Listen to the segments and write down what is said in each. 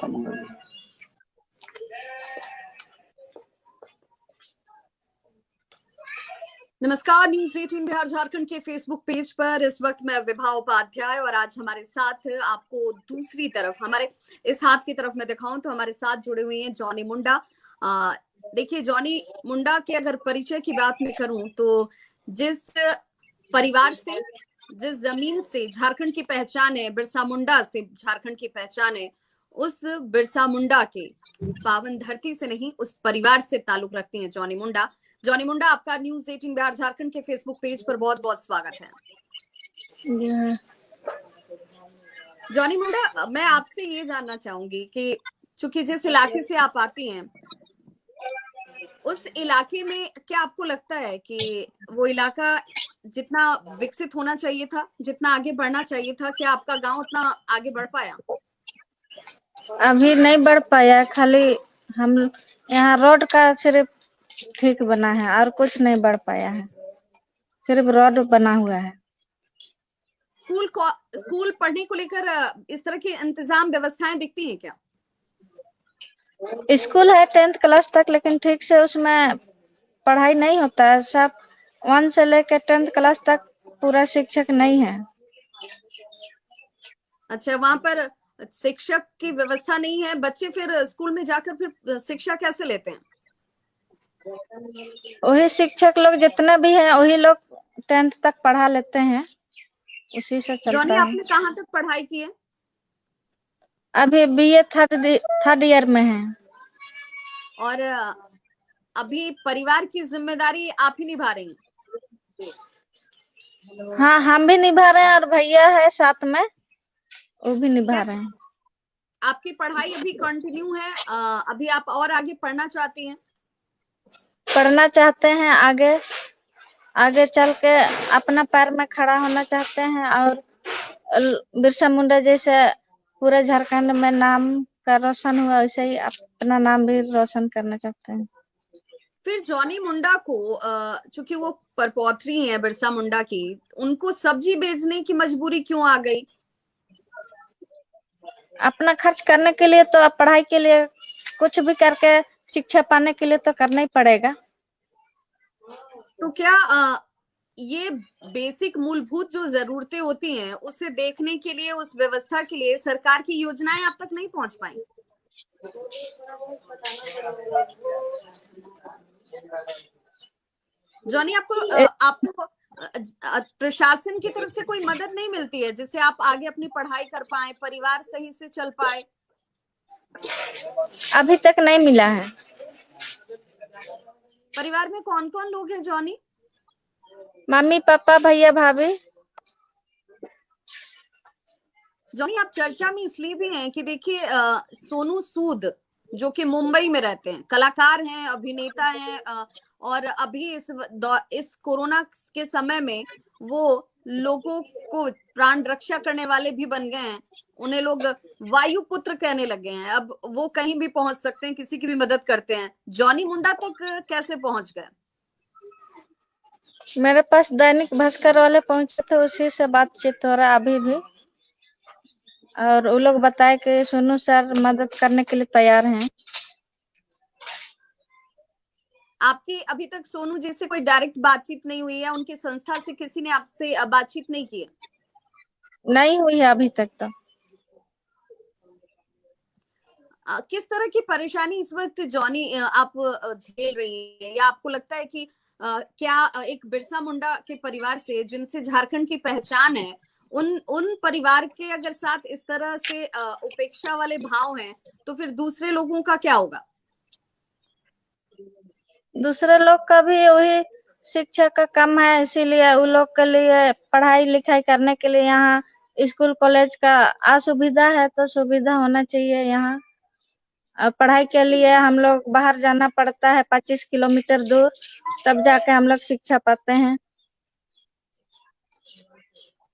आपका मंगल हो। नमस्कार, न्यूज 18 बिहार झारखंड के फेसबुक पेज पर इस वक्त मैं विभा उपाध्याय और आज हमारे साथ आपको दूसरी तरफ हमारे इस हाथ की तरफ मैं दिखाऊं तो हमारे साथ जुड़े हुए हैं जॉनी मुंडा। देखिए, जॉनी मुंडा के अगर परिचय की बात मैं करूं तो जिस परिवार से, जिस जमीन से झारखंड की पहचान है, बिरसा मुंडा से झारखंड की पहचान है, उस बिरसा मुंडा के पावन धरती से नहीं, उस परिवार से ताल्लुक रखती हैं जॉनी मुंडा। जॉनी मुंडा, आपका न्यूज 18 बिहार झारखंड के फेसबुक पेज पर बहुत बहुत स्वागत है। जॉनी मुंडा, मैं आपसे ये जानना चाहूंगी कि चूंकि जिस इलाके से आप आती हैं, उस इलाके में क्या आपको लगता है कि वो इलाका जितना विकसित होना चाहिए था, जितना आगे बढ़ना चाहिए था, क्या आपका गांव उतना आगे बढ़ पाया? अभी नहीं बढ़ पाया, खाली हम यहाँ रोड का सिर्फ ठीक बना है और कुछ नहीं बढ़ पाया है, सिर्फ रोड बना हुआ है। स्कूल पढ़ने को लेकर इस तरह की इंतजाम व्यवस्थाएं दिखती हैं क्या? स्कूल है 10th क्लास तक, लेकिन ठीक से उसमें पढ़ाई नहीं होता है। सब 1 से लेकर 10th क्लास तक पूरा शिक्षक नहीं है। अच्छा, वहां पर शिक्षक की व्यवस्था नहीं है, बच्चे फिर स्कूल में जाकर फिर शिक्षा कैसे लेते हैं? वही शिक्षक लोग जितने भी हैं वही लोग 10th तक पढ़ा लेते हैं, उसी से जॉनी, चलता है। आपने कहाँ तक पढ़ाई की है? अभी BA थर्ड ईयर में है। और अभी परिवार की जिम्मेदारी आप ही निभा रही हैं? हाँ, हम भी निभा रहे हैं और भैया है साथ में, वो भी निभा रहे हैं। आपकी पढ़ाई अभी कंटिन्यू है? अभी आप और आगे पढ़ना चाहती हैं? पढ़ना चाहते हैं, आगे आगे चल के अपना पैर में खड़ा होना चाहते हैं और बिरसा मुंडा जैसे पूरे झारखंड में नाम का रोशन हुआ वैसे ही अपना नाम भी रोशन करना चाहते हैं। फिर जॉनी मुंडा को चूंकि वो परपौत्री हैं बिरसा मुंडा की, उनको सब्जी बेचने की मजबूरी क्यों आ गई? अपना खर्च करने के लिए तो पढ़ाई के लिए कुछ भी करके शिक्षा पाने के लिए तो करना ही पड़ेगा। तो क्या ये बेसिक मूलभूत जो जरूरतें होती हैं उसे देखने के लिए, उस व्यवस्था के लिए सरकार की योजनाएं आप तक नहीं पहुंच पाई? जॉनी, आपको प्रशासन की तरफ से कोई मदद नहीं मिलती है जिससे आप आगे अपनी पढ़ाई कर पाए, परिवार सही से चल पाए? अभी तक नहीं मिला है। परिवार में कौन कौन लोग हैं जॉनी? मम्मी पापा भैया भाभी। जॉनी, आप चर्चा में इसलिए भी हैं कि देखिए, सोनू सूद जो कि मुंबई में रहते हैं, कलाकार हैं, अभिनेता हैं, और अभी इस कोरोना के समय में वो लोगों को प्राण रक्षा करने वाले भी बन गए हैं। उन्हें लोग वायु पुत्र कहने लगे हैं। अब वो कहीं भी पहुंच सकते हैं, किसी की भी मदद करते हैं। जॉनी मुंडा तक कैसे पहुंच गए? मेरे पास दैनिक भास्कर वाले पहुंचे थे, उसी से बातचीत हो रहा है अभी भी, और वो लोग बताए कि सोनू सर मदद करने के लिए तैयार हैं। आपकी अभी तक सोनू जी से कोई डायरेक्ट बातचीत नहीं हुई है? उनकी संस्था से किसी ने आपसे बातचीत नहीं की है? नहीं हुई है अभी तक तो। किस तरह की परेशानी इस वक्त जॉनी आप झेल रही है, या आपको लगता है कि क्या एक बिरसा मुंडा के परिवार से, जिनसे झारखंड की पहचान है, उन परिवार के अगर साथ इस तरह से उपेक्षा वाले भाव हैं, तो फिर दूसरे लोगों का क्या होगा? दूसरे लोग का भी वही शिक्षा का कम है, इसीलिए उन लोग के लिए पढ़ाई लिखाई करने के लिए यहाँ स्कूल कॉलेज का असुविधा है, तो सुविधा होना चाहिए यहाँ। पढ़ाई के लिए हम लोग बाहर जाना पड़ता है 25 किलोमीटर दूर, तब जाके हम लोग शिक्षा पाते हैं।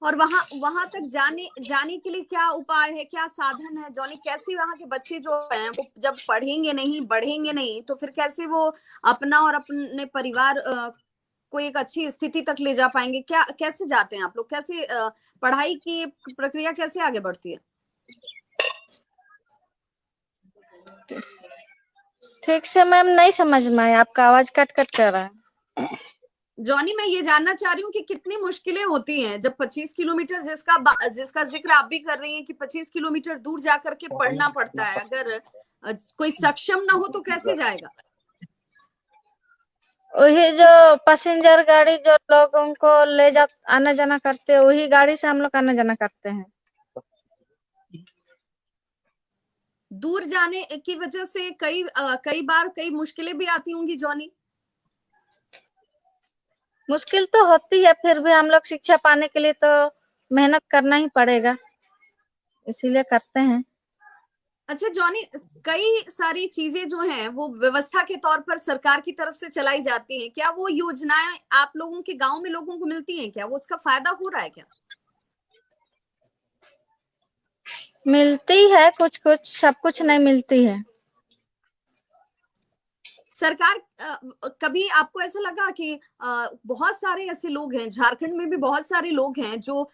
और वहां तक जाने के लिए क्या उपाय है, क्या साधन है जॉनी? कैसे वहां के बच्चे जो हैं वो जब पढ़ेंगे नहीं, बढ़ेंगे नहीं, तो फिर कैसे वो अपना और अपने परिवार को एक अच्छी स्थिति तक ले जा पाएंगे? क्या कैसे जाते हैं आप लोग? कैसे पढ़ाई की प्रक्रिया कैसे आगे बढ़ती है? ठीक से मैम नहीं समझ में आई, आपका आवाज कट कट कर रहा है। जॉनी, मैं ये जानना चाह रही हूँ कि कितनी मुश्किलें होती हैं जब 25 किलोमीटर जिसका जिक्र आप भी कर रही हैं कि 25 किलोमीटर दूर जाकर के पढ़ना पड़ता है। अगर कोई सक्षम ना हो तो कैसे जाएगा? वही जो पैसेंजर गाड़ी जो लोगों को ले जा आना जाना करते हैं, वही गाड़ी से हम लोग आना जाना करते हैं। दूर जाने की वजह से कई बार कई मुश्किलें भी आती होंगी जॉनी। मुश्किल तो होती है, फिर भी हम लोग शिक्षा पाने के लिए तो मेहनत करना ही पड़ेगा, इसीलिए करते हैं। अच्छा जॉनी, कई सारी चीजें जो हैं वो व्यवस्था के तौर पर सरकार की तरफ से चलाई जाती हैं, क्या वो योजनाएं आप लोगों के गांव में लोगों को मिलती हैं? क्या वो उसका फायदा हो रहा है क्या? मिलती है कुछ कुछ, सब कुछ नहीं मिलती है। सरकार कभी आपको ऐसा लगा कि बहुत सारे ऐसे लोग हैं, झारखंड में भी बहुत सारे लोग हैं जो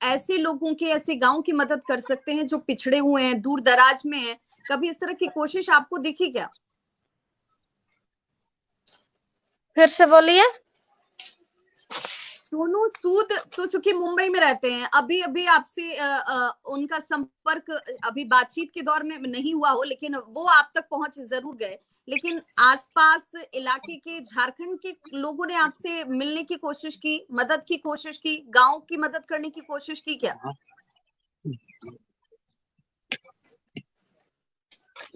ऐसे लोगों के, ऐसे गांव की मदद कर सकते हैं जो पिछड़े हुए हैं, दूर दराज में हैं? कभी इस तरह की कोशिश आपको दिखी क्या? फिर से बोलिए। सोनू सूद तो चूंकि मुंबई में रहते हैं, अभी अभी आपसे उनका संपर्क अभी बातचीत के दौर में नहीं हुआ हो, लेकिन वो आप तक पहुंच जरूर गए। लेकिन आसपास इलाके के झारखंड के लोगों ने आपसे मिलने की कोशिश की, मदद की कोशिश की, गांव की मदद करने की कोशिश की क्या?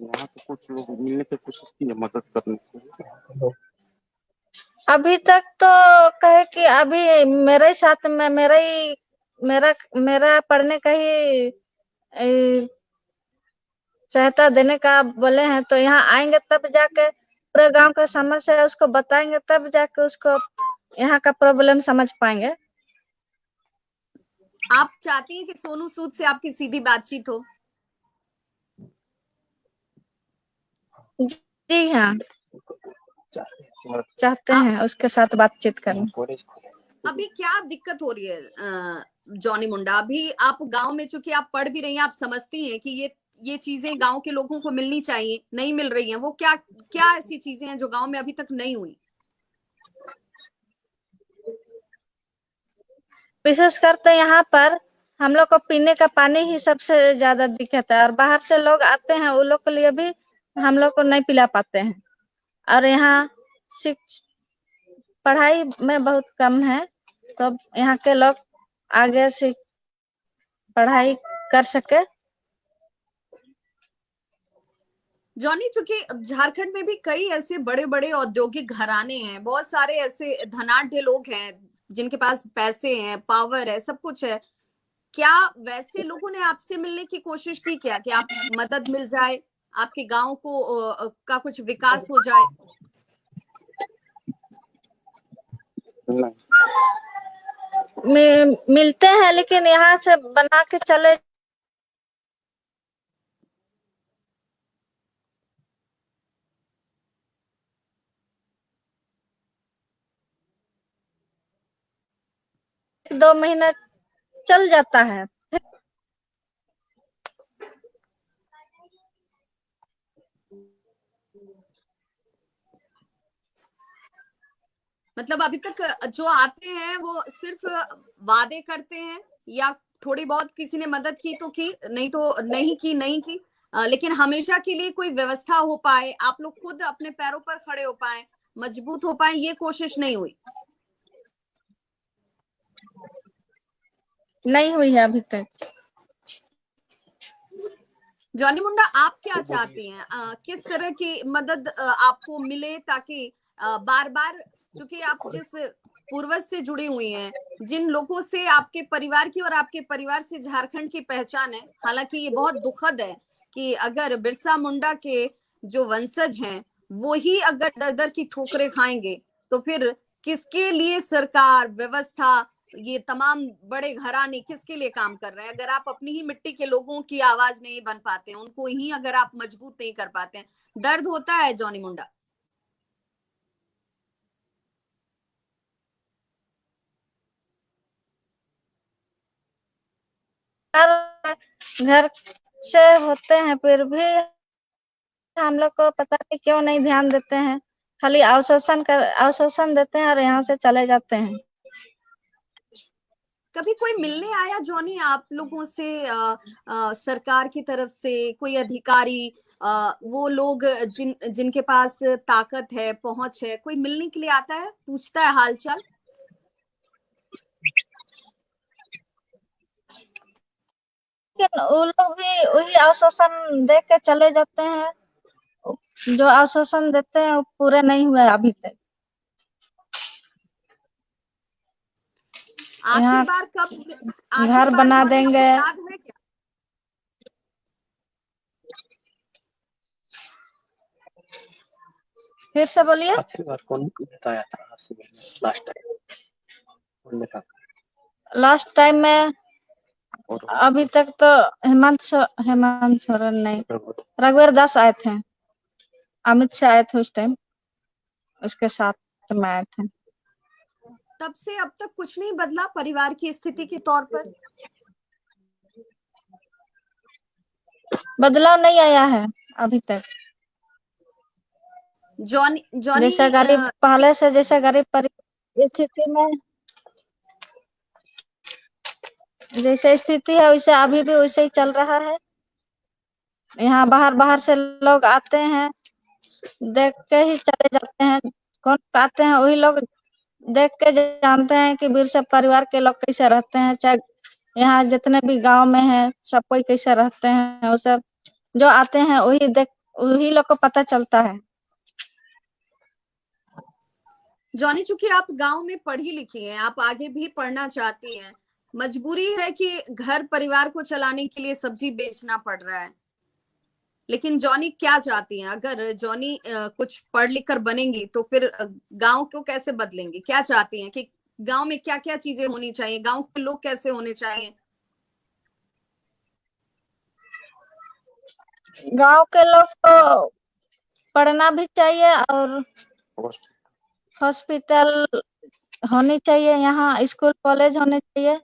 वहाँ पे कुछ लोग मिलने की कोशिश की है मदद करने की। अभी तक तो कहे कि अभी मेरे साथ में मेरा मेरा पढ़ने का ही सहायता देने का बोले हैं, तो यहाँ आएंगे तब जाके पूरे गांव का समस्या है उसको बताएंगे, तब जाके उसको यहाँ का प्रॉब्लम समझ पाएंगे। आप चाहती हैं कि सोनू सूद से आपकी सीधी बातचीत हो? जी हाँ, चाहते हैं उसके साथ बातचीत करना। अभी क्या दिक्कत हो रही है जॉनी मुंडा? अभी आप गांव में, चूंकि आप पढ़ भी रही हैं, आप समझती हैं कि ये चीजें गांव के लोगों को मिलनी चाहिए, नहीं मिल रही हैं। वो क्या क्या ऐसी चीजें हैं जो गांव में अभी तक नहीं हुई? विशेष करते यहाँ पर हम लोग को पीने का पानी ही सबसे ज्यादा दिक्कत है, और बाहर से लोग आते हैं उन लोग के लिए भी हम लोग को नहीं पिला पाते हैं। और यहाँ पढ़ाई में बहुत कम है, तो यहाँ के लोग आगे से पढ़ाई कर सके। जॉनी, चूंकि झारखंड में भी कई ऐसे बड़े बड़े औद्योगिक घराने हैं, बहुत सारे ऐसे धनाढ्य लोग हैं जिनके पास पैसे हैं, पावर है, सब कुछ है। क्या वैसे लोगों ने आपसे मिलने की कोशिश की क्या कि आप मदद मिल जाए, आपके गांव को का कुछ विकास हो जाए? मिलते हैं, लेकिन यहाँ से बना के चले दो महीना चल जाता है। मतलब अभी तक जो आते हैं वो सिर्फ वादे करते हैं, या थोड़ी बहुत किसी ने मदद की तो की, नहीं तो नहीं की, नहीं की। लेकिन हमेशा के लिए कोई व्यवस्था हो पाए, आप लोग खुद अपने पैरों पर खड़े हो पाए, मजबूत हो पाए, ये कोशिश नहीं हुई? नहीं हुई है अभी तक। जॉनी मुंडा, आप क्या चाहती हैं? किस तरह की मदद आपको मिले ताकि बार बार, चूंकि आप जिस पूर्वज से जुड़ी हुई हैं, जिन लोगों से आपके परिवार की और आपके परिवार से झारखंड की पहचान है, हालांकि ये बहुत दुखद है कि अगर बिरसा मुंडा के जो वंशज हैं वो ही अगर दर दर की ठोकरें खाएंगे तो फिर किसके लिए सरकार, व्यवस्था, ये तमाम बड़े घराने किसके लिए काम कर रहे हैं? अगर आप अपनी ही मिट्टी के लोगों की आवाज नहीं बन पाते हैं, उनको ही अगर आप मजबूत नहीं कर पाते हैं, दर्द होता है जॉनी मुंडा। घर से होते हैं फिर भी हम लोग को पता नहीं क्यों नहीं ध्यान देते हैं, खाली आश्वासन देते हैं और यहाँ से चले जाते हैं। कभी कोई मिलने आया जॉनी आप लोगों से, सरकार की तरफ से कोई अधिकारी, वो लोग जिनके पास ताकत है, पहुंच है, कोई मिलने के लिए आता है, पूछता है हालचाल? लेकिन वो लोग भी वही आश्वासन दे के चले जाते हैं, जो आश्वासन देते हैं वो पूरे नहीं हुए अभी तक। आखिर बार कब, घर बना जॉनी देंगे। आपको याद है क्या? फिर से बोलिए। आखिरी बार कौन बताया था आपसे लास्ट टाइम? कौन था? लास्ट टाइम में और अभी तक तो हेमंत सोरेन नहीं, रघुवीर दास आए थे, अमित शाह आए थे उस टाइम, उसके साथ में आए थे। तब से अब तक कुछ नहीं बदला परिवार की स्थिति के तौर पर? बदलाव नहीं आया है अभी तक। जॉनी जैसे गरीब पहले से जैसे गरीब स्थिति में जैसे स्थिति है वैसे अभी भी वैसे ही चल रहा है। यहाँ बाहर से लोग आते हैं, देख के ही चले जाते हैं। कौन आते हैं वही लोग देख के जानते हैं कि बिरसा परिवार के लोग कैसे रहते हैं, चाहे यहाँ जितने भी गांव में है सब कोई कैसे रहते हैं, वो सब जो आते हैं वही लोग को पता चलता है। जॉनी, चूंकि आप गांव में पढ़ी लिखी हैं, आप आगे भी पढ़ना चाहती हैं, मजबूरी है कि घर परिवार को चलाने के लिए सब्जी बेचना पड़ रहा है, लेकिन जॉनी क्या चाहती हैं? अगर जॉनी कुछ पढ़ लिख कर बनेंगी तो फिर गांव को कैसे बदलेंगी? क्या चाहती हैं कि गांव में क्या क्या चीजें होनी चाहिए, गांव के लोग कैसे होने चाहिए? गांव के लोग को पढ़ना भी चाहिए और हॉस्पिटल होनी चाहिए, यहाँ स्कूल कॉलेज होने चाहिए।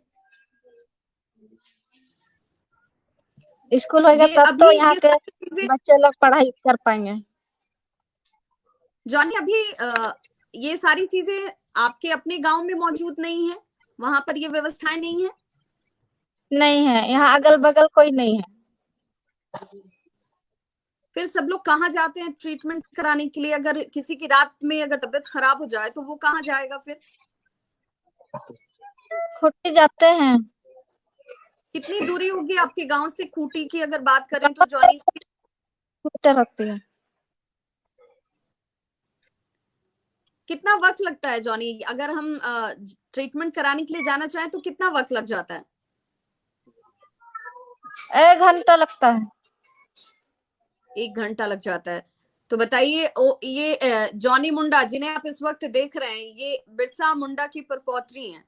स्कूल होगा तब तो यहाँ के बच्चे लोग पढ़ाई कर पाएंगे। जॉनी, अभी ये सारी चीजें आपके अपने गांव में मौजूद नहीं है? वहां पर ये व्यवस्थाएं नहीं है? नहीं है, यहाँ अगल बगल कोई नहीं है। फिर सब लोग कहाँ जाते हैं ट्रीटमेंट कराने के लिए? अगर किसी की रात में अगर तबीयत खराब हो जाए तो वो कहाँ जाएगा फिर? खूंटी जाते हैं। कितनी दूरी होगी आपके गांव से खूंटी की अगर बात करें तो जॉनी? रखती है। कितना वक्त लगता है जॉनी, अगर हम ट्रीटमेंट कराने के लिए जाना चाहें तो कितना वक्त लग जाता है? 1 घंटा लगता है। 1 घंटा लग जाता है। तो बताइए, ये जॉनी मुंडा जिन्हें आप इस वक्त देख रहे हैं, ये बिरसा मुंडा की परपौत्री हैं।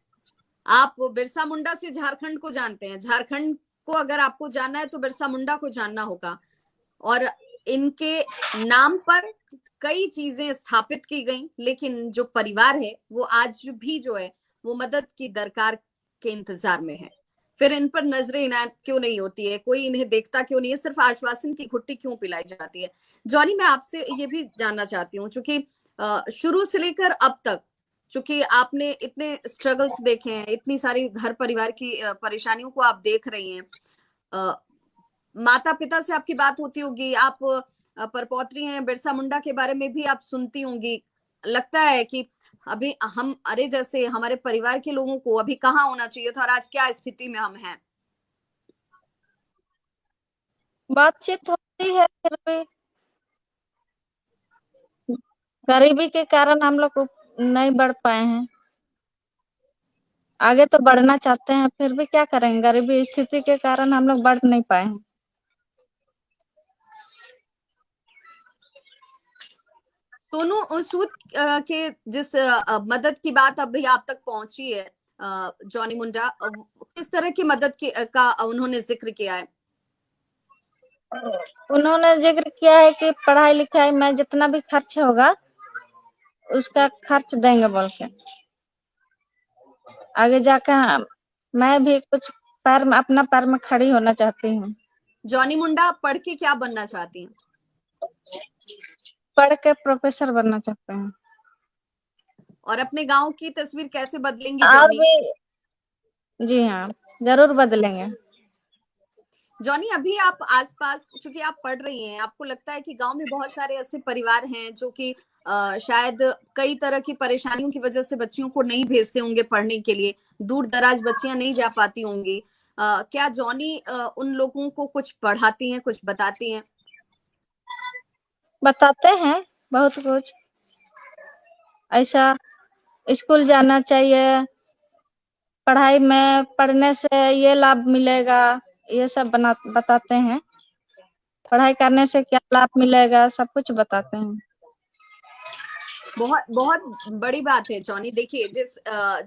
आप बिरसा मुंडा से झारखंड को जानते हैं, झारखंड को अगर आपको जानना है तो बिरसा मुंडा को जानना होगा। और इनके नाम पर कई चीजें स्थापित की गई, लेकिन जो परिवार है वो आज भी जो है वो मदद की दरकार के इंतजार में है। फिर इन पर नजर इनायत क्यों नहीं होती है, कोई इन्हें देखता क्यों नहीं है, सिर्फ आश्वासन की घुट्टी क्यों पिलाई जाती है? जॉनी, मैं आपसे ये भी जानना चाहती हूँ, चूंकि शुरू से लेकर अब तक, चूंकि आपने इतने स्ट्रगल्स देखे हैं, इतनी सारी घर परिवार की परेशानियों को आप देख रही हैं, माता पिता से आपकी बात होती होगी, आप परपौत्री हैं, बिरसा मुंडा के बारे में भी आप सुनती होंगी, लगता है कि अभी हम अरे जैसे हमारे परिवार के लोगों को अभी कहाँ होना चाहिए था और आज क्या स्थिति में हम हैं? बातचीत होती है, फिर भी गरीबी के कारण हम लोग नहीं बढ़ पाए हैं। आगे तो बढ़ना चाहते हैं, फिर भी क्या करेंगे, गरीबी स्थिति के कारण हम लोग बढ़ नहीं पाए हैं। सोनू सूद के जिस मदद की बात अभी आप तक पहुंची है, जॉनी मुंडा, किस तरह की मदद का उन्होंने जिक्र किया है? उन्होंने जिक्र किया है कि पढ़ाई लिखाई में जितना भी खर्च होगा उसका खर्च देंगे बोल के। आगे जाकर मैं भी कुछ अपना पैर में खड़ी होना चाहती हूँ। जॉनी मुंडा पढ़ के क्या बनना चाहती हैं? पढ़ के प्रोफेसर बनना चाहते हैं। और अपने गांव की तस्वीर कैसे बदलेंगी और जॉनी? भी जी हाँ, जरूर बदलेंगे। जॉनी, अभी आप आसपास, चूंकि आप पढ़ रही हैं, आपको लगता है कि गांव में बहुत सारे ऐसे परिवार हैं जो कि शायद कई तरह की परेशानियों की वजह से बच्चियों को नहीं भेजते होंगे पढ़ने के लिए, दूर दराज बच्चियां नहीं जा पाती होंगी। क्या जॉनी उन लोगों को कुछ पढ़ाती हैं, कुछ बताती हैं? बताते हैं बहुत कुछ, ऐसा स्कूल जाना चाहिए, पढ़ाई में पढ़ने से ये लाभ मिलेगा, ये सब बताते हैं। पढ़ाई करने से क्या लाभ मिलेगा, सब कुछ बताते हैं। बहुत बहुत बड़ी बात है जॉनी। देखिए, जिस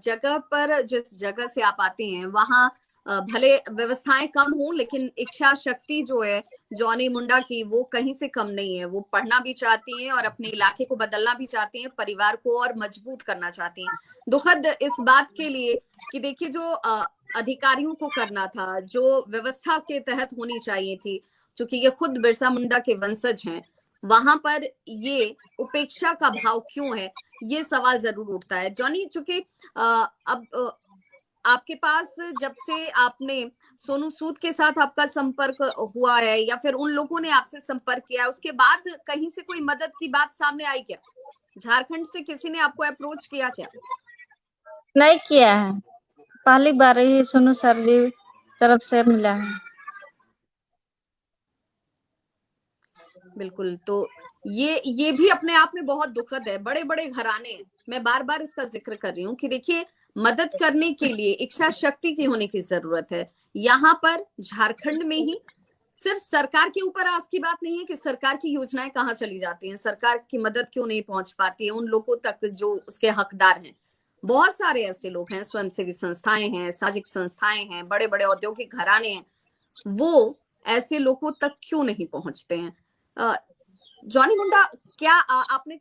जगह पर, जिस जगह से आप आते हैं, वहाँ भले व्यवस्थाएं कम हो, लेकिन इच्छा शक्ति जो है जॉनी मुंडा की, वो कहीं से कम नहीं है। वो पढ़ना भी चाहती हैं और अपने इलाके को बदलना भी चाहती हैं, परिवार को और मजबूत करना चाहती हैं। दुखद इस बात के लिए कि देखिए, जो अधिकारियों को करना था, जो व्यवस्था के तहत होनी चाहिए थी, क्योंकि ये खुद बिरसा मुंडा के वंशज हैं, वहां पर ये उपेक्षा का भाव क्यों है, ये सवाल जरूर उठता है जॉनी। चूंकि अब आपके पास जब से आपने सोनू सूद के साथ आपका संपर्क हुआ है, या फिर उन लोगों ने आपसे संपर्क किया है, उसके बाद कहीं से कोई मदद की बात सामने आई क्या? झारखंड से किसी ने आपको अप्रोच किया क्या? नहीं किया है, पहली बार ही सोनू सर जी तरफ से मिला है। बिल्कुल। तो ये भी अपने आप में बहुत दुखद है। बड़े बड़े घराने, मैं बार बार इसका जिक्र कर रही हूँ कि देखिए, मदद करने के लिए इच्छा शक्ति की होने की जरूरत है। यहाँ पर झारखंड में ही सिर्फ सरकार के ऊपर आस की बात नहीं है कि सरकार की योजनाएं कहाँ चली जाती हैं, सरकार की मदद क्यों नहीं पहुंच पाती है उन लोगों तक जो उसके हकदार हैं। बहुत सारे ऐसे लोग हैं, स्वयंसेवी संस्थाएं हैं, सामाजिक संस्थाएं हैं, बड़े बड़े औद्योगिक घराने हैं, वो ऐसे लोगों तक क्यों नहीं पहुंचते हैं? जॉनी मुंडा, क्या आपने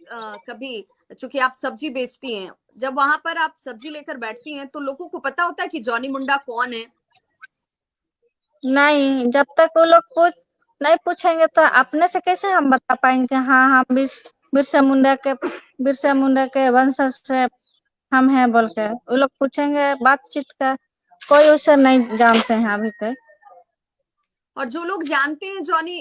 कभी, चूंकि आप सब्जी बेचती हैं, जब वहां पर आप सब्जी लेकर बैठती हैं, तो लोगों को पता होता है कि जॉनी मुंडा कौन है? नहीं, जब तक वो लोग नहीं पूछेंगे तो अपने से कैसे हम बता पाएंगे? हाँ, हम बिरसा मुंडा के वंशज से हम हैं बोल के। वो लोग पूछेंगे बातचीत का, कोई उसे नहीं जानते हैं अभी तक। और जो लोग जानते हैं जॉनी,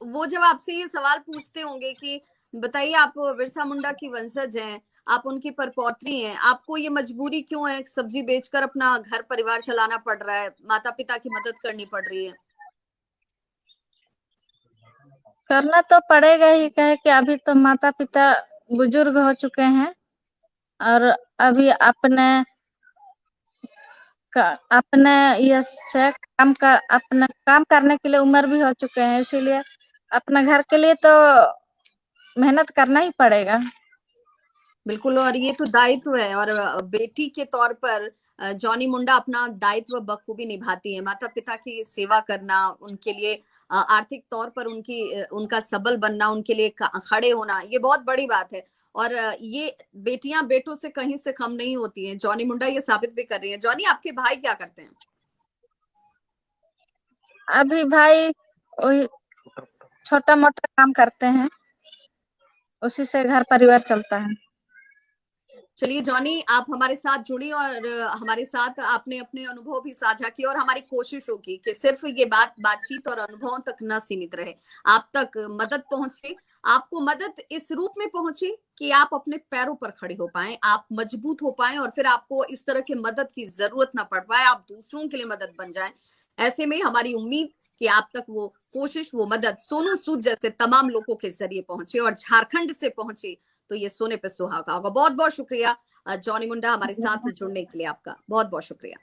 वो जब आपसे ये सवाल पूछते होंगे कि बताइए, आप बिरसा मुंडा की वंशज हैं, आप उनकी परपौत्री हैं, आपको ये मजबूरी क्यों है सब्जी बेचकर अपना घर परिवार चलाना पड़ रहा है, माता पिता की मदद करनी पड़ रही है? करना तो पड़ेगा ही, कहे कि अभी तो माता पिता बुजुर्ग हो चुके हैं और अभी अपने ये से अपना काम करने के लिए उम्र भी हो चुके हैं, इसीलिए अपना घर के लिए तो मेहनत करना ही पड़ेगा। बिल्कुल। और ये तो दायित्व है, और बेटी के तौर पर जॉनी मुंडा अपना दायित्व बखूबी निभाती है। माता पिता की सेवा करना, उनके लिए आर्थिक तौर पर उनका सबल बनना, उनके लिए खड़े होना, ये बहुत बड़ी बात है। और ये बेटियां बेटों से कहीं से कम नहीं होती हैं। जॉनी मुंडा ये साबित भी कर रही है। जॉनी, आपके भाई क्या करते हैं? अभी भाई वही छोटा मोटा काम करते हैं, उसी से घर परिवार चलता है। चलिए जॉनी, आप हमारे साथ जुड़ी और हमारे साथ आपने अपने अनुभव भी साझा किए, और हमारी कोशिश होगी कि सिर्फ ये बातचीत और अनुभवों तक न सीमित रहे, आप तक मदद पहुंचे, आपको मदद इस रूप में पहुंचे कि आप अपने पैरों पर खड़े हो पाए, आप मजबूत हो पाए, और फिर आपको इस तरह की मदद की जरूरत ना पड़ पाए, आप दूसरों के लिए मदद बन जाए। ऐसे में हमारी उम्मीद कि आप तक वो कोशिश, वो मदद सोनू सूद जैसे तमाम लोगों के जरिए पहुंचे और झारखंड से पहुंचे, तो ये सोने पे सुहागा होगा। बहुत बहुत शुक्रिया जॉनी मुंडा, हमारे साथ जुड़ने के लिए आपका बहुत बहुत शुक्रिया।